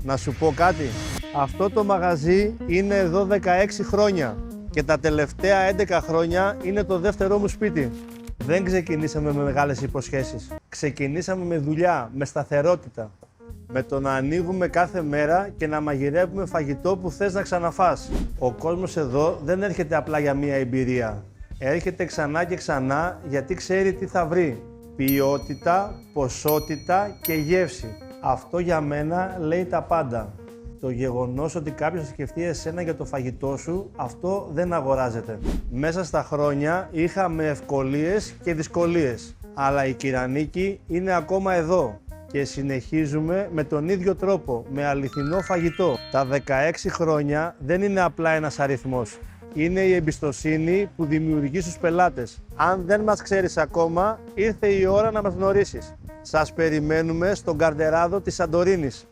Να σου πω κάτι. Αυτό το μαγαζί είναι εδώ 16 χρόνια και τα τελευταία 11 χρόνια είναι το δεύτερό μου σπίτι. Δεν ξεκινήσαμε με μεγάλες υποσχέσεις. Ξεκινήσαμε με δουλειά, με σταθερότητα. Με το να ανοίγουμε κάθε μέρα και να μαγειρεύουμε φαγητό που θες να ξαναφάς. Ο κόσμος εδώ δεν έρχεται απλά για μία εμπειρία. Έρχεται ξανά και ξανά γιατί ξέρει τι θα βρει. Ποιότητα, ποσότητα και γεύση. Αυτό για μένα λέει τα πάντα. Το γεγονός ότι κάποιος θα σκεφτεί εσένα για το φαγητό σου, αυτό δεν αγοράζεται. Μέσα στα χρόνια είχαμε ευκολίες και δυσκολίες. Αλλά η Κυρανίκη είναι ακόμα εδώ. Και συνεχίζουμε με τον ίδιο τρόπο, με αληθινό φαγητό. Τα 16 χρόνια δεν είναι απλά ένας αριθμός. Είναι η εμπιστοσύνη που δημιουργεί στους πελάτες. Αν δεν μας ξέρεις ακόμα, ήρθε η ώρα να μας γνωρίσεις. Σας περιμένουμε στον Καρντεράδο της Σαντορίνης.